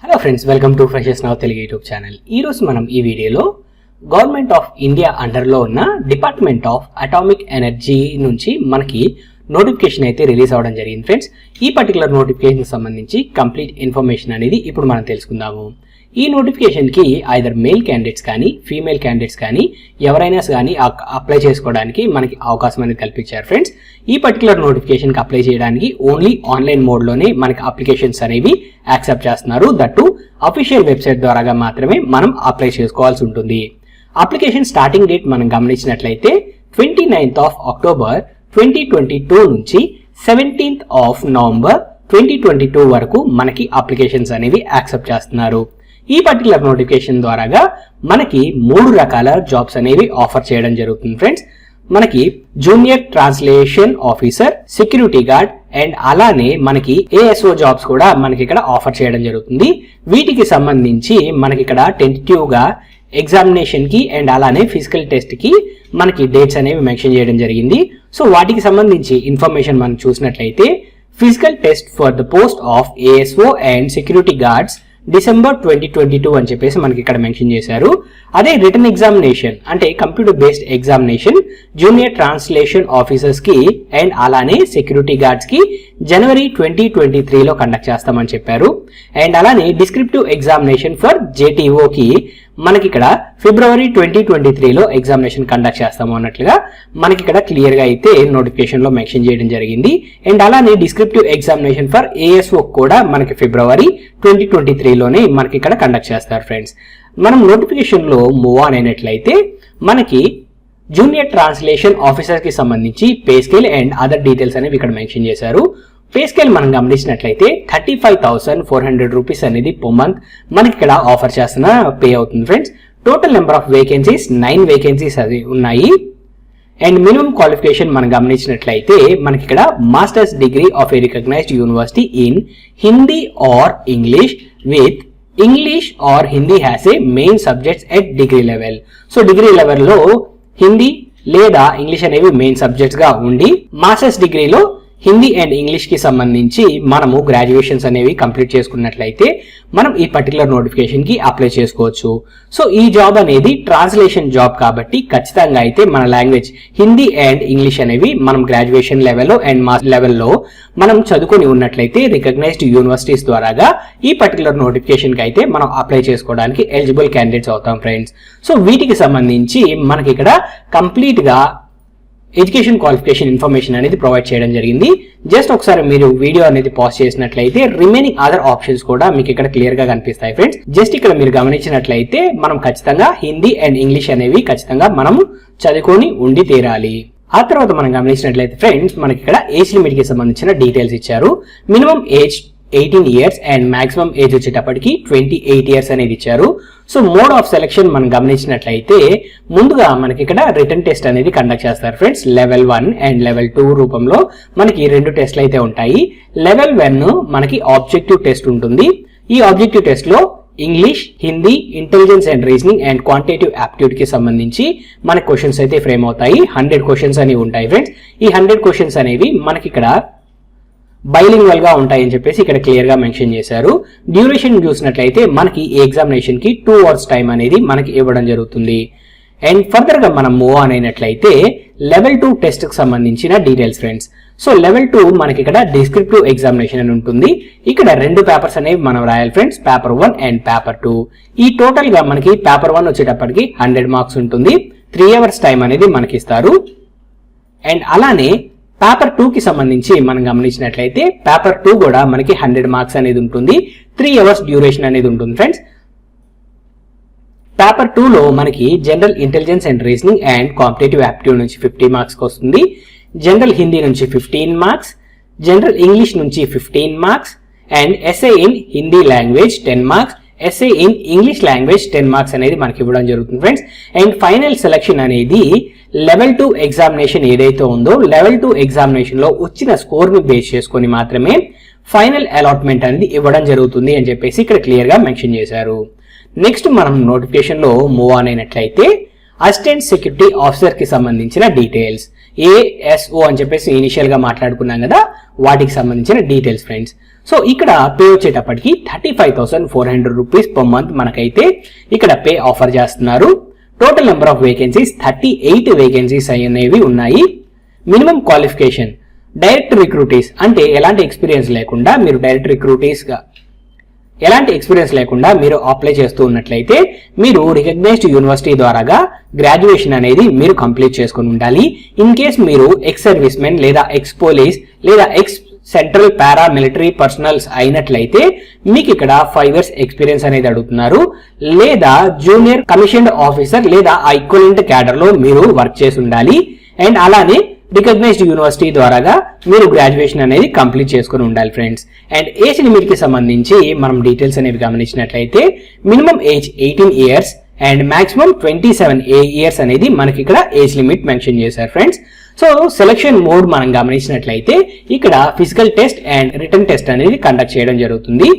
Hello friends, welcome to freshers now Telugu YouTube channel. ఈరోజు మనం ఈ వీడియోలో గవర్నమెంట్ ఆఫ్ ఇండియా అండర్లో ఉన్న డిపార్ట్మెంట్ ఆఫ్ అటామిక్ ఎనర్జీ నుంచి మనకి నోటిఫికేషన్ అయితే రిలీజ్ అవ్వడం జరిగింది ఫ్రెండ్స్. ఈ పర్టికులర్ నోటిఫికేషన్ సంబంధించి కంప్లీట్ ఇన్ఫర్మేషన్ అనేది ఇప్పుడు మనం తెలుసుకుందాము. ఈ నోటిఫికేషన్కి ఐదర్ మేల్ క్యాండిడేట్స్ కానీ ఫీమేల్ క్యాండిడేట్స్ కానీ ఎవరైనా కానీ అప్లై చేసుకోవడానికి మనకి అవకాశం అనేది కల్పించారు ఫ్రెండ్స్. ఈ పర్టికులర్ నోటిఫికేషన్కి అప్లై చేయడానికి ఓన్లీ ఆన్లైన్ మోడ్లోనే మనకి అప్లికేషన్స్ అనేవి యాక్సెప్ట్ చేస్తున్నారు. దట్టు అఫీషియల్ వెబ్సైట్ ద్వారా మాత్రమే మనం అప్లై చేసుకోవాల్సి ఉంటుంది. అప్లికేషన్ స్టార్టింగ్ డేట్ మనం గమనించినట్లయితే 29th of October 2022 నుంచి 17th of November 2022 వరకు మనకి అప్లికేషన్స్ అనేవి యాక్సెప్ట్ చేస్తున్నారు. ఈ పర్టికులర్ నోటిఫికేషన్ ద్వారాగా మనకి 3 రకాల జాబ్స్ అనేవి ఆఫర్ చేయడం జరుగుతుంది ఫ్రెండ్స్. మనకి junior translation officer, security guard and అలానే మనకి ఏఎస్ఓ జాబ్స్ కూడా మనకి ఇక్కడ ఆఫర్ చేయడం జరుగుతుంది. వీటికి సంబంధించి మనకి ఇక్కడ టెంటేటివ్ గా ఎగ్జామినేషన్ కి అండ్ అలానే ఫిజికల్ టెస్ట్ కి మనకి డేట్స్ అనేవి మెన్షన్ చేయడం జరిగింది. సో వాటికి సంబంధించి ఇన్ఫర్మేషన్ మనం చూసినట్లయితే physical test for the post of ASO and security guards December 2022 అని చెప్పేసి మనకి ఇక్కడ మెన్షన్ చేశారు. అదే రిటర్న్ ఎగ్జామినేషన్ అంటే computer based examination junior translation officers కి అండ్ అలానే సెక్యూరిటీ గార్డ్స్ కి January 2023 లో కండక్ట్ చేస్తామని చెప్పారు. అండ్ అలానే డిస్క్రిప్టివ్ ఎగ్జామినేషన్ ఫర్ జేటీఓ కి మనకి ఇక్కడ February 2023 లో ఎగ్జామినేషన్ కండక్ట్ చేస్తాము అన్నట్లుగా మనకి ఇక్కడ క్లియర్ గా అయితే నోటిఫికేషన్ లో మెన్షన్ చేయడం జరిగింది. అండ్ అలానే డిస్క్రిప్టివ్ ఎగ్జామినేషన్ ఫర్ ఏఎస్ఓ కూడా మనకి February 2023 లోనే మనకి ఇక్కడ కండక్ట్ చేస్తారు ఫ్రెండ్స్. మనం నోటిఫికేషన్ లో మూవ్ ఆన్ అయినట్లయితే మనకి జూనియర్ ట్రాన్స్లేషన్ ఆఫీసర్ కి సంబంధించి pay scale and other details అనేవి ఇక్కడ మెన్షన్ చేశారు. పే స్కేల్ మనం గమనించినట్లయితే 35,400 రూపీస్ అనేది పర్ మంత్ మనకి ఇక్కడ ఆఫర్ చేస్తున్న పే అవుతుంది friends. Total number of vacancies 9 vacancies అది ఉన్నాయి. అండ్ మినిమం క్వాలిఫికేషన్ మనం గమనించినట్లయితే మనకి ఇక్కడ masters degree of a recognised university in Hindi or English with English or Hindi has a main subjects at degree level. So degree లెవెల్లో హిందీ లేదా English అనేవి main subjects గా ఉండి మాస్టర్స్ డిగ్రీలో హిందీ అండ్ ఇంగ్లీష్ కి సంబంధించి మనము గ్రాడ్యుయేషన్స్ అనేవి కంప్లీట్ చేసుకున్నట్లయితే మనం ఈ పర్టికులర్ నోటిఫికేషన్ కి అప్లై చేసుకోవచ్చు. సో ఈ జాబ్ అనేది ట్రాన్స్లేషన్ జాబ్ కాబట్టి ఖచ్చితంగా అయితే మన లాంగ్వేజ్ హిందీ అండ్ ఇంగ్లీష్ అనేవి మనం గ్రాడ్యుయేషన్ లెవెల్లో అండ్ మాస్టర్ లెవెల్లో మనం చదువుకొని ఉన్నట్లయితే రికగ్నైజ్డ్ యూనివర్సిటీస్ ద్వారాగా ఈ పర్టికులర్ నోటిఫికేషన్ కి అయితే మనం అప్లై చేసుకోవడానికి ఎలిజిబుల్ క్యాండిడేట్స్ అవుతాం ఫ్రెండ్స్. సో వీటికి సంబంధించి మనకి ఇక్కడ కంప్లీట్ గా ఎడ్యుకేషన్ క్వాలిఫికేషన్ ఇన్ఫర్మేషన్ అనేది ప్రొవైడ్ చేయడం జరిగింది. జస్ట్ ఒకసారి మీరు వీడియో అనేది పాజ్ చేసినట్లయితే రిమైనింగ్ అదర్ ఆప్షన్స్ కూడా మీకు ఇక్కడ క్లియర్ గా కనిపిస్తాయి ఫ్రెండ్స్. జస్ట్ ఇక్కడ మీరు గమనించినట్లయితే మనం ఖచ్చితంగా హిందీ అండ్ ఇంగ్లీష్ అనేవి ఖచ్చితంగా మనం చదువుకొని ఉండి తీరాలి. ఆ తర్వాత మనం గమనించినట్లయితే ఫ్రెండ్స్ మనకి ఇక్కడ ఏజ్ లిమిట్ కి సంబంధించిన డీటెయిల్స్ ఇచ్చారు. Minimum age 18 years and maximum age వచ్చేటప్పటికి 28 years అనేది ఇచ్చారు. సో మోడ్ ఆఫ్ సెలెక్షన్ మనం గమనించినట్లయితే ముందుగా మనకి ఇక్కడ రిటర్న్ టెస్ట్ అనేది కండక్ట్ చేస్తారు ఫ్రెండ్స్. లెవెల్ 1 అండ్ లెవెల్ 2 రూపంలో మనకి 2 టెస్ట్లు అయితే ఉంటాయి. లెవెల్ 1 మనకి ఆబ్జెక్టివ్ టెస్ట్ ఉంటుంది. ఈ ఆబ్జెక్టివ్ టెస్ట్ లో English, Hindi, intelligence and reasoning and quantitative aptitude కి సంబంధించి మనకి క్వశ్చన్స్ అయితే ఫ్రేమ్ అవుతాయి. 100 క్వశ్చన్స్ అనేవి ఉంటాయి ఫ్రెండ్స్. ఈ 100 క్వశ్చన్స్ అనేవి మనకి ఇక్కడ బైలింగ్వల్ గా ఉంటాయని చెప్పేసి ఇక్కడ క్లియర్ గా మెన్షన్ చేశారు. డ్యూరేషన్ చూసినట్లయితే మనకి ఈ ఎగ్జామినేషన్ కి 2 hours టైం అనేది మనకి ఇవ్వడం జరుగుతుంది. అండ్ ఫర్దర్ గా మనం మూవ్ ఆన్ అయినట్లయితే లెవెల్ 2 టెస్ట్ కి సంబంధించిన డీటెయిల్స్ ఫ్రెండ్స్. సో లెవెల్ 2 మనకి ఇక్కడ డిస్క్రిప్టివ్ ఎగ్జామినేషన్ అని ఉంటుంది. ఇక్కడ 2 పేపర్స్ అనేవి మనం రాయాలి ఫ్రెండ్స్, పేపర్ 1 అండ్ పేపర్ 2. ఈ టోటల్ గా మనకి పేపర్ 1 వచ్చేటప్పటికి 100 మార్క్స్ ఉంటుంది. 3 hours టైం అనేది మనకి ఇస్తారు. అండ్ అలానే పేపర్ 2 కి సంబంధించి మనం గమనించినట్లయితే పేపర్ 2 కూడా మనకి 100 మార్క్స్ అనేది ఉంటుంది. 3 hours డ్యూరేషన్ అనేది ఉంటుంది ఫ్రెండ్స్. పేపర్ 2 లో మనకి general intelligence and reasoning and competitive aptitude నుంచి 50 మార్క్స్ వస్తుంది. జనరల్ హిందీ నుంచి 15 మార్క్స్, జనరల్ ఇంగ్లీష్ నుంచి 15 marks and SA in Hindi language 10 marks, SA in English language 10 marks అనేది మనకి ఇవ్వడం జరుగుతుంది ఫ్రెండ్స్. అండ్ ఫైనల్ సెలక్షన్ అనేది లెవెల్ 2 ఎగ్జామినేషన్ ఏదైతే ఉందో లెవెల్ 2 ఎగ్జామినేషన్ లో వచ్చిన స్కోర్ ని బేస్ చేసుకొని మాత్రమే ఫైనల్ అలాట్మెంట్ అనేది ఇవ్వడం జరుగుతుంది అని చెప్పేసి ఇక్కడ క్లియర్ గా మెన్షన్ చేశారు. నెక్స్ట్ మనం నోటిఫికేషన్ లో మూవ్ ఆన్ అయినట్లయితే అసిస్టెంట్ సెక్యూరిటీ ఆఫీసర్ కి సంబంధించిన డీటెయిల్స్. ASO అని చెప్పేసి ఇనిషియల్ గా మాట్లాడుకున్నాం కదా, వాటికి సంబంధించిన డీటెయిల్స్ ఫ్రెండ్స్. సో ఇక్కడ పే వచ్చేటప్పటికి 35,400 రూపీస్ పర్ మంత్ మనకైతే ఇక్కడ పే ఆఫర్ చేస్తున్నారు. Total number of vacancies 38 vacancies అనేవి ఉన్నాయి. మినిమం క్వాలిఫికేషన్ డైరెక్ట్ రిక్రూటీస్ అంటే ఎలాంటి ఎక్స్పీరియన్స్ లేకుండా మీరు అప్లై చేస్తూ ఉన్నట్లయితే మీరు రికగ్నైజ్డ్ యూనివర్సిటీ ద్వారాగా గ్రాడ్యుయేషన్ అనేది మీరు కంప్లీట్ చేసుకుని ఉండాలి. ఇన్ కేస్ మీరు ఎక్స్ సర్వీస్ మెన్ లేదా ఎక్స్ పోలీస్ లేదా X central para military personals అయినట్లయితే మీకు ఇక్కడ 5 years ఎక్స్పీరియన్స్ అనేది అడుగుతున్నారు. లేదా జూనియర్ కమిషన్డ్ ఆఫీసర్ లేదా ఈక్వలెంట్ క్యాడర్ లో మీరు వర్క్ చేసి ఉండాలి. అండ్ అలానే రికగ్నైజ్డ్ యూనివర్సిటీ ద్వారాగా మీరు గ్రాడ్యుయేషన్ అనేది కంప్లీట్ చేసుకుని ఉండాలి ఫ్రెండ్స్. అండ్ ఏజ్ లిమిట్ కి సంబంధించి మనం డీటెయిల్స్ అనేవి గమనించినట్లయితే minimum age 18 years and maximum 27 years అనేది మనకి ఇక్కడ ఏజ్ లిమిట్ మెన్షన్ చేశారు ఫ్రెండ్స్. సో సెలక్షన్ మోడ్ మనం గమనించినట్లయితే ఇక్కడ physical test and written test అనేది కండక్ట్ చేయడం జరుగుతుంది.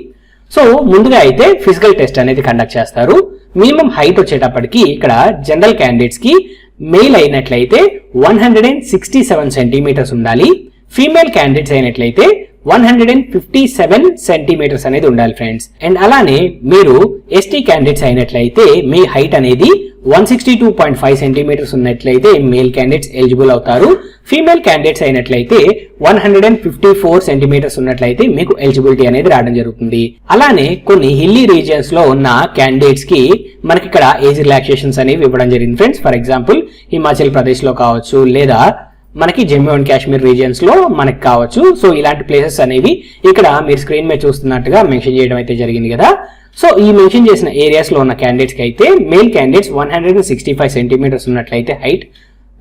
సో ముందుగా అయితే ఫిజికల్ టెస్ట్ అనేది కండక్ట్ చేస్తారు. మినిమం హైట్ వచ్చేటప్పటికి ఇక్కడ జనరల్ క్యాండిడేట్స్ కి మేల్ అయినట్లయితే 167 సెంటీమీటర్స్ ఉండాలి. ఫీమేల్ క్యాండిడేట్స్ అయినట్లయితే 157 సెంటీమీటర్స్ అనేది ఉండాలి ఫ్రెండ్స్. అండ్ అలానే మీరు ఎస్టీ క్యాండిడేట్స్ అయినట్లయితే మీ హైట్ అనేది 162.5 సెంటీమీటర్స్ ఉన్నట్లయితే మేల్ క్యాండిడేట్స్ ఎలిజిబుల్ అవుతారు. ఫీమేల్ క్యాండిడేట్స్ అయినట్లయితే 154 సెంటీమీటర్స్ ఉన్నట్లయితే మీకు ఎలిజిబిలిటీ అనేది రావడం జరుగుతుంది. అలానే కొన్ని హిల్లీ రీజియన్స్ లో ఉన్న క్యాండిడేట్స్ కి మనకి ఇక్కడ ఏజ్ రిలాక్సేషన్స్ అనేవి ఇవ్వడం జరిగింది friends. For example Himachal Pradesh లో కావచ్చు, లేదా మనకి జమ్మూ అండ్ కాశ్మీర్ రీజియన్స్ లో మనకి కావచ్చు. సో ఇలాంటి ప్లేసెస్ అనేవి ఇక్కడ మీరు స్క్రీన్ మీద చూస్తున్నట్టుగా మెన్షన్ చేయడం అయితే జరిగింది కదా. సో ఈ మెన్షన్ చేసిన ఏరియాస్ లో ఉన్న క్యాండిడేట్స్ కి అయితే మేల్ క్యాండిడేట్స్ 165 సెంటీమీటర్స్ ఉన్నట్లయితే హైట్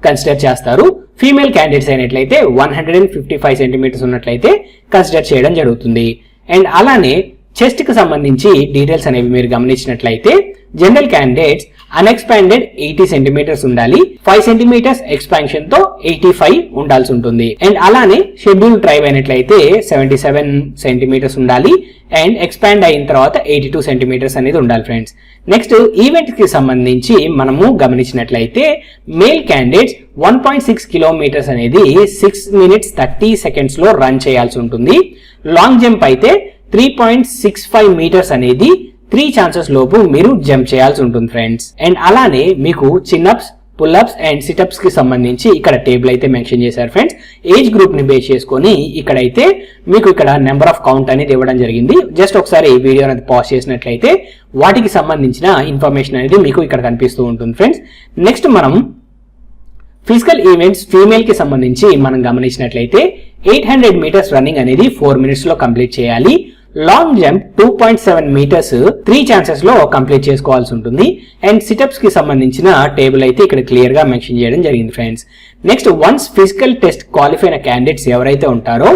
కన్సిడర్ చేస్తారు. ఫీమేల్ క్యాండిడేట్స్ అయినట్లయితే 155 సెంటీమీటర్స్ ఉన్నట్లయితే కన్సిడర్ చేయడం జరుగుతుంది. అండ్ అలానే చెస్ట్ కి సంబంధించి డీటెయిల్స్ అనేవి మీరు గమనించినట్లయితే జనరల్ క్యాండిడేట్స్ అన్ఎక్స్పాండెడ్ 80 సెంటీమీటర్స్ ఉండాలి. 5 సెంటీమీటర్స్ ఎక్స్పాన్షన్ తో 85 ఉండాల్సి ఉంటుంది. అండ్ అలానే షెడ్యూల్ ట్రైబ్ అయినట్లయితే 77 సెంటీమీటర్స్ ఉండాలి. అండ్ ఎక్స్పాండ్ అయిన తర్వాత 82 సెంటీమీటర్స్ అనేది ఉండాలి ఫ్రెండ్స్. నెక్స్ట్ ఈవెంట్ కి సంబంధించి మనము గమనించినట్లయితే మేల్ క్యాండిడేట్స్ 1.6 కిలోమీటర్స్ అనేది 6 minutes 30 seconds లో రన్ చేయాల్సి ఉంటుంది. లాంగ్ జంప్ అయితే 3.65 meters అనేది 3 chances లోపు మీరు జంప్ చేయాల్సి ఉంటుంది ఫ్రెండ్స్. అండ్ అలానే మీకు చిన్అప్స్, పుల్అప్స్ అండ్ సిటప్స్ కి సంబంధించి ఇక్కడ టేబుల్ అయితే మెన్షన్ చేశారు ఫ్రెండ్స్. ఏజ్ గ్రూప్ ని బేస్ చేసుకొని ఇక్కడైతే మీకు ఇక్కడ నెంబర్ ఆఫ్ కౌంట్ అనేది ఇవ్వడం జరిగింది. జస్ట్ ఒకసారి వీడియో అనేది పాజ్ చేసినట్లయితే వాటికి సంబంధించిన ఇన్ఫర్మేషన్ అనేది మీకు ఇక్కడ కనిపిస్తూ ఉంటుంది ఫ్రెండ్స్. నెక్స్ట్ మనం ఫిజికల్ ఈవెంట్స్ ఫీమేల్ కి సంబంధించి మనం గమనించినట్లయితే 800 meters రన్నింగ్ అనేది 4 minutes లో కంప్లీట్ చేయాలి. లాంగ్ జంప్ 2.7 meters 3 chances లో కంప్లీట్ చేసుకోవాల్సి ఉంటుంది. అండ్ సిటప్స్ కి సంబంధించిన టేబుల్ అయితే ఇక్కడ క్లియర్ గా మెన్షన్ చేయడం జరిగింది friends. Next once physical test qualify అయిన క్యాండిడేట్స్ ఎవరైతే ఉంటారో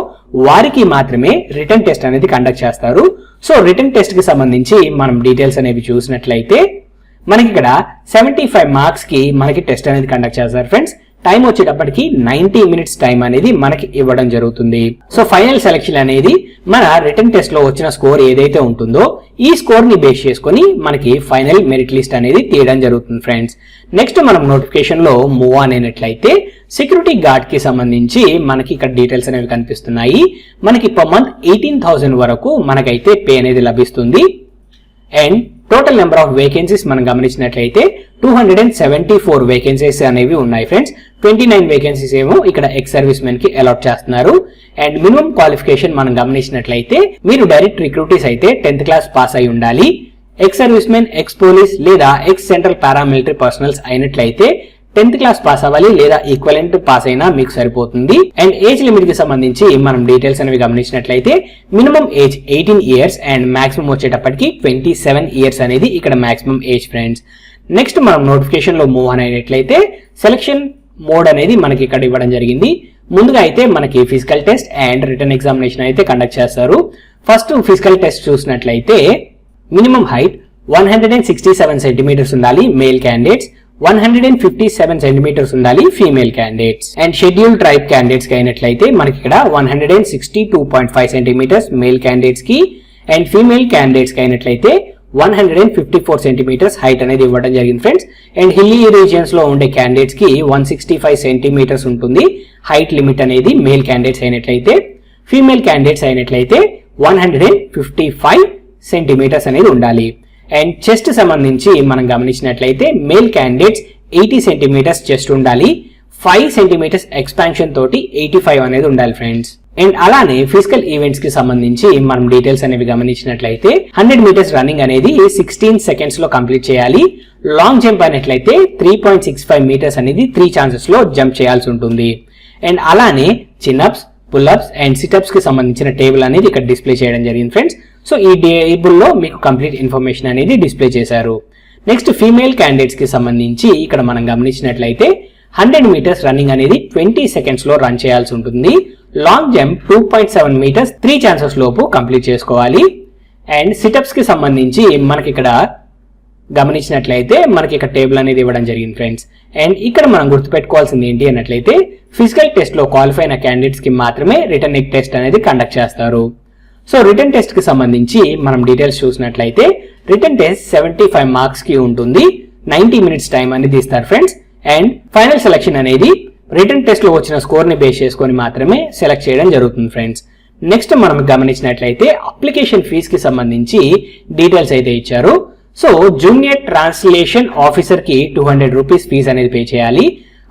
వారికి మాత్రమే రిటర్న్ టెస్ట్ అనేది కండక్ట్ చేస్తారు. సో రిటర్న్ టెస్ట్ కి సంబంధించి మనం డీటెయిల్స్ అనేవి చూసినట్లయితే మనకి ఇక్కడ 75 marks కి మనకి టెస్ట్ అనేది కండక్ట్ చేస్తారు ఫ్రెండ్స్. టైం వచ్చేటప్పటికి 90 minutes టైం అనేది మనకి ఇవ్వడం జరుగుతుంది. సో ఫైనల్ సెలెక్షన్ అనేది మన రిటర్న్ టెస్ట్ లో వచ్చిన స్కోర్ ఏదైతే ఉంటుందో ఈ స్కోర్ ని బేస్ చేసుకొని మనకి ఫైనల్ మెరిట్ లిస్ట్ అనేది తీయడం జరుగుతుంది ఫ్రెండ్స్. నెక్స్ట్ మనం నోటిఫికేషన్ లో మూవ్ ఆన్ అయినట్లయితే సెక్యూరిటీ గార్డ్ కి సంబంధించి మనకి ఇక్కడ డీటెయిల్స్ అనేవి కనిపిస్తున్నాయి. మనకి పర్ మంత్ 18,000 వరకు మనకైతే పే అనేది లభిస్తుంది. And total number of vacancies మనం గమనించినట్లయితే 274 వేకెన్సీస్ అనేవి ఉన్నాయి ఫ్రెండ్స్. 29 వేకెన్సీస్ ఏమో ఇక్కడ ఎక్స్ సర్వీస్ మెన్ కి అలాట్ చేస్తున్నారు. అండ్ మినిమం క్వాలిఫికేషన్ మనం గమనించినట్లయితే మీరు డైరెక్ట్ రిక్రూటీస్ అయితే 10th class పాస్ అయి ఉండాలి. Ex service men, X police లేదా ఎక్స్ సెంట్రల్ పారామిలిటరీ పర్సనల్స్ అయినట్లయితే 10th class పాస్ అవ్వాలి లేదా ఈక్వలెంట్ పాస్ అయినా మీకు సరిపోతుంది. అండ్ ఏజ్ లిమిట్ కి సంబంధించి మనం డీటెయిల్స్ అనేవి గమనించినట్లయితే minimum age 18 years and maximum వచ్చేటప్పటికి 27 years అనేది ఇక్కడ మాక్సిమం ఏజ్ ఫ్రెండ్స్. నెక్స్ట్ మనం నోటిఫికేషన్ లో మూవ్ అయినట్లయితే సెలక్షన్ మోడ్ అనేది మనకి ఇక్కడ ఇవ్వడం జరిగింది. ముందుగా అయితే మనకి physical test and written examination అయితే కండక్ట్ చేస్తారు. ఫస్ట్ ఫిజికల్ టెస్ట్ చూసినట్లయితే మినిమం హైట్ 167 సెంటీమీటర్స్ ఉండాలి మేల్ క్యాండిడేట్స్, 157 సెంటీమీటర్స్ ఉండాలి female candidates. And schedule tribe candidates కి అయినట్లయితే మనకి ఇక్కడ 162.5 సెంటీమీటర్స్ మేల్ క్యాండిడేట్స్ కి, అండ్ ఫీమేల్ క్యాండిడేట్స్ కి అయినట్లయితే 154 సెంటీమీటర్స్ హైట్ అనేది ఇవ్వడం జరిగింది ఫ్రెండ్స్. అండ్ హిల్లీ రీజియన్స్ లో ఉండే క్యాండిడేట్స్ కి 165 సెంటీమీటర్స్ ఉంటుంది హైట్ లిమిట్ అనేది మేల్ క్యాండిడేట్స్ అయినట్లయితే. ఫీమేల్ క్యాండిడేట్స్ అయినట్లయితే 155 సెంటీమీటర్స్ అనేది ఉండాలి. అండ్ చెస్ట్ సంబంధించి మనం గమనించినట్లయితే మేల్ క్యాండిడేట్స్ 80 సెంటీమీటర్స్ చెస్ట్ ఉండాలి. 5 సెంటీమీటర్స్ ఎక్స్పాన్షన్ తోటి 85 అనేది ఉండాలి ఫ్రెండ్స్. అండ్ అలానే ఫిజికల్ ఈవెంట్స్ కి సంబంధించి మనం డీటెయిల్స్ అనేవి గమనించినట్లయితే 100 మీటర్స్ రన్నింగ్ అనేది 16 సెకండ్స్ లో కంప్లీట్ చేయాలి. లాంగ్ జంప్ అయినట్లయితే 3.65 మీటర్స్ అనేది 3 ఛాన్సెస్ లో జంప్ చేయాల్సి ఉంటుంది. అండ్ అలానే చిన్అప్స్, పుల్అప్స్ అండ్ సిటప్స్ కి సంబంధించిన టేబుల్ అనేది ఇక్కడ డిస్ప్లే చేయడం జరిగింది ఫ్రెండ్స్. సో ఈ టేబుల్ లో మీకు కంప్లీట్ ఇన్ఫర్మేషన్ అనేది డిస్ప్లే చేశారు. నెక్స్ట్ ఫీమేల్ క్యాండిడేట్స్ కి సంబంధించి ఇక్కడ మనం గమనించినట్లయితే 100 మీటర్స్ రన్నింగ్ అనేది 20 సెకండ్స్ లో రన్ చేయాల్సి ఉంటుంది. లాంగ్ జంప్ 2.7 మీటర్స్ 3 ఛాన్సెస్ లోపు కంప్లీట్ చేసుకోవాలి. అండ్ సిటప్స్ కి సంబంధించి మనకి ఇక్కడ గమనించినట్లయితే మనకి ఇక్కడ టేబుల్ అనేది ఇవ్వడం జరిగింది ఫ్రెండ్స్. అండ్ ఇక్కడ మనం గుర్తుపెట్టుకోవాల్సింది ఏంటి అన్నట్లయితే ఫిజికల్ టెస్ట్ లో క్వాలిఫై అయిన క్యాండిడేట్స్ కి మాత్రమే రిటర్న్ టెస్ట్ అనేది కండక్ట్ చేస్తారు. సో రిటర్న్ టెస్ట్ కి సంబంధించి మనం డీటెయిల్స్ చూసినట్లయితే రిటర్న్ టెస్ట్ 75 మార్క్స్ కి ఉంటుంది. 90 మినిట్స్ టైం అనేది ఇస్తారు ఫ్రెండ్స్. అండ్ ఫైనల్ సెలక్షన్ అనేది రిటర్న్ టెస్ట్ లో వచ్చిన స్కోర్ ని బేస్ చేసుకొని మాత్రమే సెలెక్ట్ చేయడం జరుగుతుంది ఫ్రెండ్స్. నెక్స్ట్ మనం గమనించినట్లయితే అప్లికేషన్ ఫీజ్ కి సంబంధించి డీటెయిల్స్ అయితే ఇచ్చారు. సో జూనియర్ ట్రాన్స్లేషన్ ఆఫీసర్ కి 200 రూపీస్ ఫీజ్ అనేది పే చేయాలి.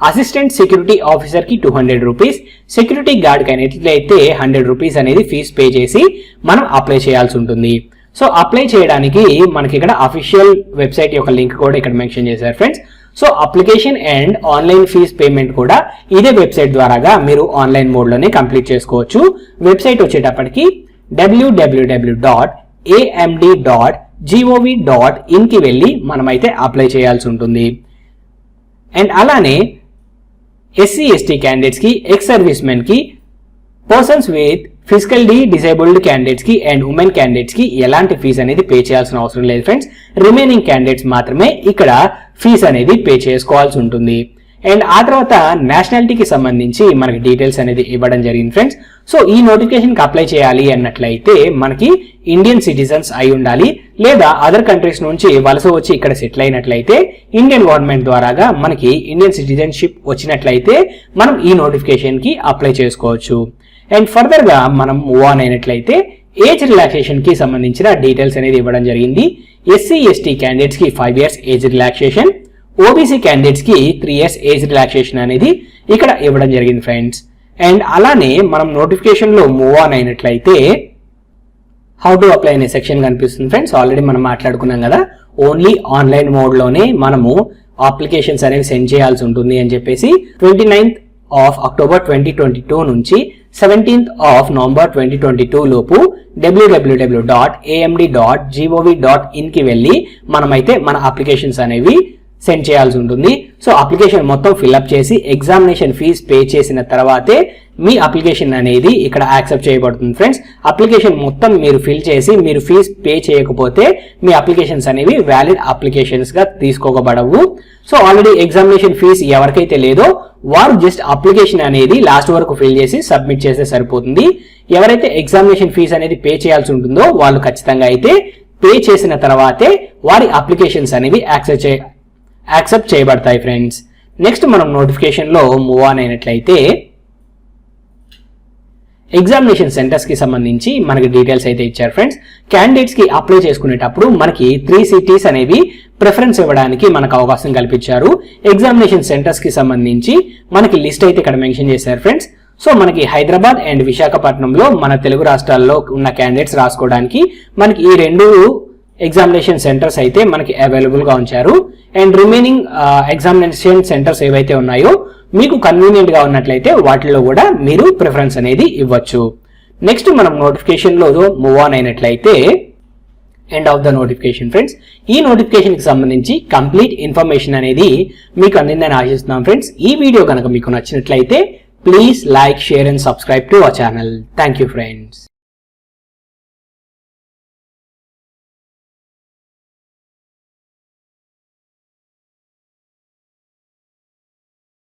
అసిస్టెంట్ సెక్యూరిటీ ఆఫీసర్ కి 200 రూపీస్, సెక్యూరిటీ గార్డ్ కి అయితే 100 రూపీస్ అనేది ఫీజ్ పే చేసి మనం అప్లై చేయాల్సి ఉంటుంది. సో అప్లై చేయడానికి మనకి ఇక్కడ అఫీషియల్ వెబ్సైట్ యొక్క లింక్ కూడా ఇక్కడ మెన్షన్ చేశారు friends. So application and online fees payment కూడా ఇదే వెబ్సైట్ ద్వారాగా మీరు ఆన్లైన్ మోడ్ లోనే కంప్లీట్ చేసుకోవచ్చు. వెబ్సైట్ వచ్చేటప్పటికి www.amd.gov.in కి వెళ్ళి మనమైతే అప్లై చేయాల్సి ఉంటుంది. అండ్ అలానే ఎస్సీ ఎస్టీ క్యాండిడేట్స్ కి, ఎక్స్ సర్వీస్ మెన్ కి, persons with physically disabled candidates కి అండ్ ఉమెన్ క్యాండిడేట్స్ కి ఎలాంటి ఫీజ్ అనేది పే చేయాల్సిన అవసరం లేదు ఫ్రెండ్స్. రిమైనింగ్ క్యాండిడేట్స్ మాత్రమే ఇక్కడ ఫీజ్ అనేది పే చేసుకోవాల్సి ఉంటుంది. అండ్ ఆ తర్వాత నేషనాలిటీకి సంబంధించి మనకి డీటెయిల్స్ అనేది ఇవ్వడం జరిగింది ఫ్రెండ్స్. సో ఈ నోటిఫికేషన్ కి అప్లై చేయాలి అన్నట్లయితే మనకి ఇండియన్ సిటిజన్స్ అయి ఉండాలి, లేదా అదర్ కంట్రీస్ నుంచి వలస వచ్చి ఇక్కడ సెటిల్ అయినట్లయితే ఇండియన్ గవర్నమెంట్ ద్వారాగా మనకి ఇండియన్ సిటిజన్షిప్ వచ్చినట్లయితే మనం ఈ నోటిఫికేషన్ కి అప్లై చేసుకోవచ్చు. అండ్ ఫర్దర్ గా మనం మూవ్ ఆన్ అయినట్లయితే ఏజ్ రిలాక్సేషన్ కి సంబంధించిన డీటెయిల్స్ అనేది ఇవ్వడం జరిగింది. ఎస్సీ ఎస్టీ క్యాండిడేట్స్ కి 5 years age relaxation, OBC candidates కి 3 years ఏజ్ రిలాక్సేషన్ అనేది ఇక్కడ ఇవ్వడం జరిగింది ఫ్రెండ్స్. అండ్ అలానే మనం నోటిఫికేషన్ లో మూవ్ ఆన్ అయినట్లయితే హౌ టు అప్లై అనే సెక్షన్ కనిపిస్తుంది ఫ్రెండ్స్. ఆల్రెడీ మనం మాట్లాడుకున్నాం కదా, ఓన్లీ ఆన్లైన్ మోడ్ లోనే మనము అప్లికేషన్స్ అనేవి సెండ్ చేయాల్సి ఉంటుంది అని చెప్పేసి 29th of October 2022 నుంచి 17th of November 2022 లోపు www.amd.gov.in కి వెళ్ళి మనమైతే మన అప్లికేషన్స్ అనేవి సెండ్ చేయాల్సి ఉంటుంది. సో అప్లికేషన్ మొత్తం ఫిల్అప్ చేసి ఎగ్జామినేషన్ ఫీజ్ పే చేసిన తర్వాతే మీ అప్లికేషన్ అనేది ఇక్కడ యాక్సెప్ట్ చేయబడుతుంది ఫ్రెండ్స్. అప్లికేషన్ మొత్తం మీరు ఫిల్ చేసి మీరు ఫీజ్ పే చేయకపోతే మీ అప్లికేషన్స్ అనేవి వ్యాలిడ్ అప్లికేషన్స్ గా తీసుకోబడవు. సో ఆల్రెడీ ఎగ్జామినేషన్ ఫీజ్ ఎవరికైతే లేదో వారు జస్ట్ అప్లికేషన్ అనేది లాస్ట్ వరకు ఫిల్ చేసి సబ్మిట్ చేస్తే సరిపోతుంది. ఎవరైతే ఎగ్జామినేషన్ ఫీజ్ అనేది పే చేయాల్సి ఉంటుందో వాళ్ళు ఖచ్చితంగా అయితే పే చేసిన తర్వాతే వారి అప్లికేషన్స్ అనేవి యాక్సెప్ట్ చేయబడతాయి ఫ్రెండ్స్. నెక్స్ట్ మనం నోటిఫికేషన్ లో మూవ్ ఆన్ అయినట్లయితే ఎగ్జామినేషన్ సెంటర్స్ కి సంబంధించి మనకి డీటెయిల్స్ అయితే ఇచ్చారు ఫ్రెండ్స్. క్యాండిడేట్స్ కి అప్లై చేసుకునేటప్పుడు మనకి 3 cities అనేవి ప్రిఫరెన్స్ ఇవ్వడానికి మనకు అవకాశం కల్పించారు. ఎగ్జామినేషన్ సెంటర్స్ కి సంబంధించి మనకి లిస్ట్ అయితే ఇక్కడ మెన్షన్ చేశారు ఫ్రెండ్స్. సో మనకి హైదరాబాద్ అండ్ విశాఖపట్నంలో మన తెలుగు రాష్ట్రాల్లో ఉన్న క్యాండిడేట్స్ రాసుకోవడానికి మనకి ఈ 2 ఎగ్జామినేషన్ సెంటర్స్ అయితే మనకి అవైలబుల్ గా ఉంచారు. అండ్ రిమైనింగ్ ఎగ్జామినేషన్ సెంటర్స్ ఏవైతే ఉన్నాయో మీకు కన్వీనియంట్ గా ఉన్నట్లయితే వాటిలో కూడా మీరు ప్రిఫరెన్స్ అనేది ఇవ్వచ్చు. నెక్స్ట్ మనం నోటిఫికేషన్ లో మూవ్ ఆన్ అయినట్లయితే end of the notification friends. ఈ నోటిఫికేషన్ కి సంబంధించి కంప్లీట్ ఇన్ఫర్మేషన్ అనేది మీకు అందిందని ఆశిస్తున్నాం ఫ్రెండ్స్. ఈ వీడియో కనుక మీకు నచ్చినట్లయితే please like, share and subscribe to our channel. Thank you friends.